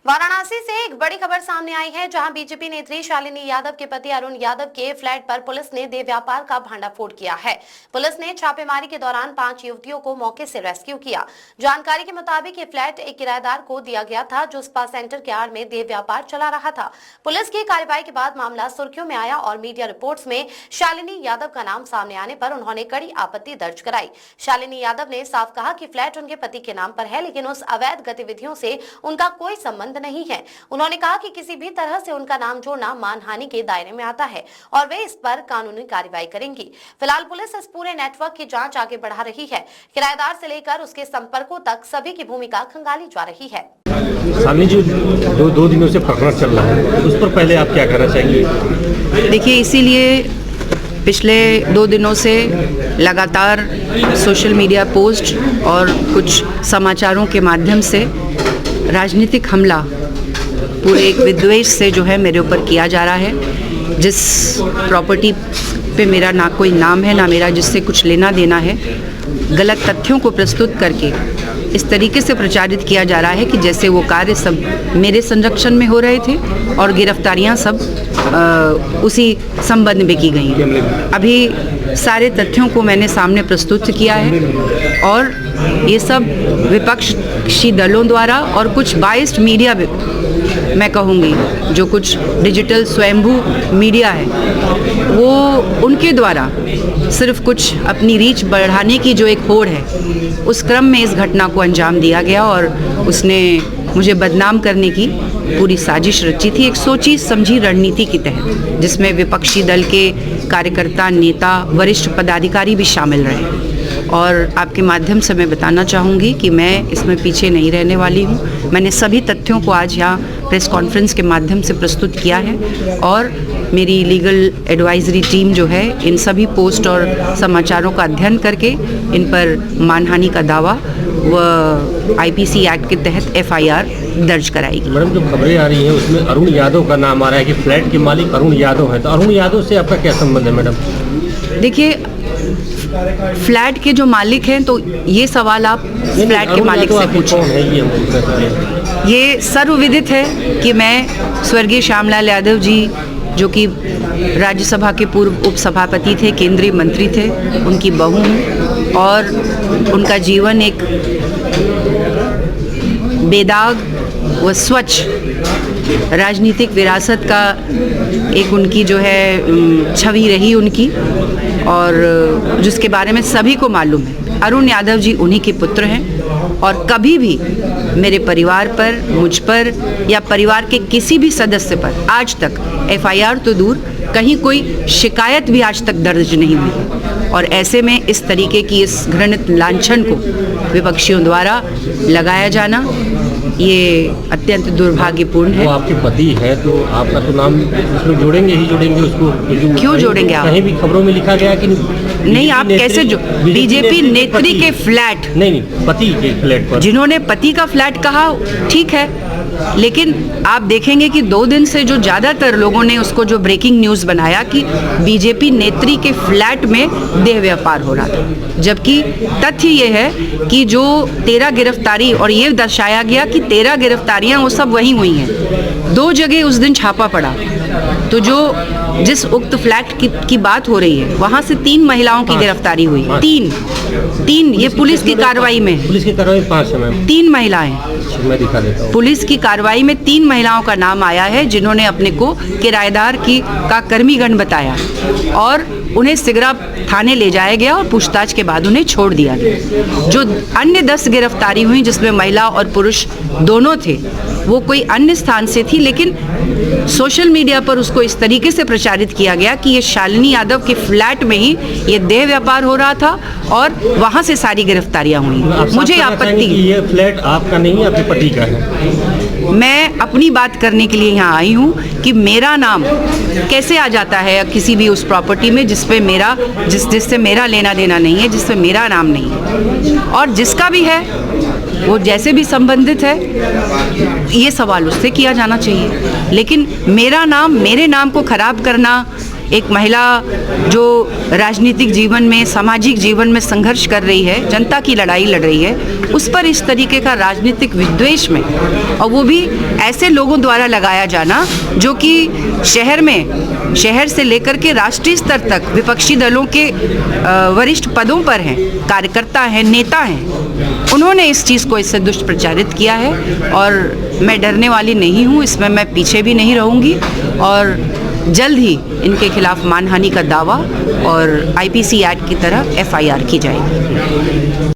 वाराणसी से एक बड़ी खबर सामने आई है, जहां बीजेपी नेत्री शालिनी यादव के पति अरुण यादव के फ्लैट पर पुलिस ने देह व्यापार का भांडाफोड़ किया है। पुलिस ने छापेमारी के दौरान 5 युवतियों को मौके से रेस्क्यू किया। जानकारी के मुताबिक ये फ्लैट एक किराएदार को दिया गया था, जो स्पा सेंटर के आड़ में देह व्यापार चला रहा था। पुलिस की कार्रवाई के बाद मामला सुर्खियों में आया और मीडिया रिपोर्ट्स में शालिनी यादव का नाम सामने आने पर उन्होंने कड़ी आपत्ति दर्ज कराई। शालिनी यादव ने साफ कहा कि फ्लैट उनके पति के नाम पर है, लेकिन उस अवैध गतिविधियों से उनका कोई संबंध नहीं है। उन्होंने कहा कि किसी भी तरह से उनका नाम जोड़ना मानहानि के दायरे में आता है और वे इस पर कानूनी कार्रवाई करेंगी। फिलहाल पुलिस इस पूरे नेटवर्क की जांच आगे बढ़ा रही है। किराएदार से लेकर उसके संपर्कों तक सभी की भूमिका खंगाली जा रही है। शालिनी जी, दो दिनों से प्रकरण चल रहा है, उस पर पहले आप क्या कहना चाहेंगे? देखिए, इसीलिए पिछले 2 दिनों से लगातार सोशल मीडिया पोस्ट और कुछ समाचारों के माध्यम से राजनीतिक हमला पूरे एक विद्वेष से जो है मेरे ऊपर किया जा रहा है। जिस प्रॉपर्टी पे मेरा ना कोई नाम है, ना मेरा जिससे कुछ लेना देना है, गलत तथ्यों को प्रस्तुत करके इस तरीके से प्रचारित किया जा रहा है कि जैसे वो कार्य सब मेरे संरक्षण में हो रहे थे और गिरफ्तारियां सब उसी संबंध में की गई हैं। अभी सारे तथ्यों को मैंने सामने प्रस्तुत किया है और ये सब विपक्षी दलों द्वारा और कुछ बाइस्ड मीडिया, मैं कहूँगी जो कुछ डिजिटल स्वयंभू मीडिया है, वो उनके द्वारा सिर्फ कुछ अपनी रीच बढ़ाने की जो एक होड़ है, उस क्रम में इस घटना को अंजाम दिया गया और उसने मुझे बदनाम करने की पूरी साजिश रची थी, एक सोची समझी रणनीति के तहत, जिसमें विपक्षी दल के कार्यकर्ता, नेता, वरिष्ठ पदाधिकारी भी शामिल रहे। और आपके माध्यम से मैं बताना चाहूँगी कि मैं इसमें पीछे नहीं रहने वाली हूँ। मैंने सभी तथ्यों को आज यहाँ प्रेस कॉन्फ्रेंस के माध्यम से प्रस्तुत किया है और मेरी लीगल एडवाइजरी टीम जो है इन सभी पोस्ट और समाचारों का अध्ययन करके इन पर मानहानि का दावा व आईपीसी एक्ट के तहत FIR दर्ज कराएगी। मैडम, जो खबरें आ रही हैं उसमें अरुण यादव का नाम आ रहा है कि फ्लैट के मालिक अरुण यादव है, तो अरुण यादव से आपका क्या संबंध है मैडम? देखिए, फ्लैट के जो मालिक हैं, तो ये सवाल आप फ्लैट के मालिक से पूछें। ये सर्वविदित है कि मैं स्वर्गीय श्यामलाल यादव जी, जो कि राज्यसभा के पूर्व उपसभापति थे, केंद्रीय मंत्री थे, उनकी बहू हूँ और उनका जीवन एक बेदाग व स्वच्छ राजनीतिक विरासत का एक उनकी जो है छवि रही उनकी, और जिसके बारे में सभी को मालूम है। अरुण यादव जी उन्हीं के पुत्र हैं और कभी भी मेरे परिवार पर, मुझ पर या परिवार के किसी भी सदस्य पर आज तक FIR तो दूर, कहीं कोई शिकायत भी आज तक दर्ज नहीं हुई। और ऐसे में इस तरीके की इस घृणित लांछन को विपक्षियों द्वारा लगाया जाना ये अत्यंत दुर्भाग्यपूर्ण है। वो आपके पति है तो आपका तो नाम उसमें जोड़ेंगे ही जोड़ेंगे उसको। क्यों जोड़ेंगे आप? कहीं भी खबरों में लिखा गया कि नहीं, आप कैसे जो बीजेपी नेत्री के फ्लैट, नहीं, पति के फ्लैट पर, जिन्होंने पति का फ्लैट कहा, ठीक है, लेकिन आप देखेंगे कि 2 दिन से जो ज़्यादातर लोगों ने उसको जो ब्रेकिंग न्यूज़ बनाया कि बीजेपी नेत्री के फ्लैट में देह व्यापार हो रहा था, जबकि तथ्य ये है कि जो 13 गिरफ्तारी, और ये दर्शाया गया कि 13 गिरफ्तारियां वो सब वहीं हुई हैं। 2 जगह उस दिन छापा पड़ा, तो जो जिस उक्त फ्लैट की बात हो रही है वहाँ से 3 महिलाओं की गिरफ्तारी हुई। 3 ये पुलिस की कार्रवाई में, पुलिस की कार्रवाई 5 है मैम, 3 महिलाएं, मैं दिखा देता हूँ। पुलिस की कार्रवाई में 3 महिलाओं का नाम आया है, जिन्होंने अपने को किराएदार का कर्मीगण बताया और उन्हें सिगरा थाने ले जाया गया और पूछताछ के बाद उन्हें छोड़ दिया गया। जो अन्य 10 गिरफ्तारी हुई, जिसमें महिला और पुरुष दोनों थे, वो कोई अन्य स्थान से थी, लेकिन सोशल मीडिया पर उसको इस तरीके से प्रचारित किया गया कि ये शालिनी यादव के फ्लैट में ही ये देह व्यापार हो रहा था और वहाँ से सारी गिरफ्तारियां हुई। मुझे आपत्ति, ये फ्लैट आपका नहीं, आपके पति का है। मैं अपनी बात करने के लिए यहाँ आई हूँ कि मेरा नाम कैसे आ जाता है किसी भी उस प्रॉपर्टी में जिसपे मेरा जिससे मेरा लेना देना नहीं है, जिसपे मेरा नाम नहीं है, और जिसका भी है वो जैसे भी संबंधित है, ये सवाल उससे किया जाना चाहिए। लेकिन मेरा नाम, मेरे नाम को खराब करना एक महिला जो राजनीतिक जीवन में, सामाजिक जीवन में संघर्ष कर रही है, जनता की लड़ाई लड़ रही है, उस पर इस तरीके का राजनीतिक विद्वेष में, और वो भी ऐसे लोगों द्वारा लगाया जाना जो कि शहर से लेकर के राष्ट्रीय स्तर तक विपक्षी दलों के वरिष्ठ पदों पर हैं, कार्यकर्ता हैं, नेता हैं, उन्होंने इस चीज़ को इससे दुष्प्रचारित किया है। और मैं डरने वाली नहीं हूँ, इसमें मैं पीछे भी नहीं रहूँगी और जल्द ही इनके खिलाफ मानहानि का दावा और IPC एक्ट की तरह FIR की जाएगी।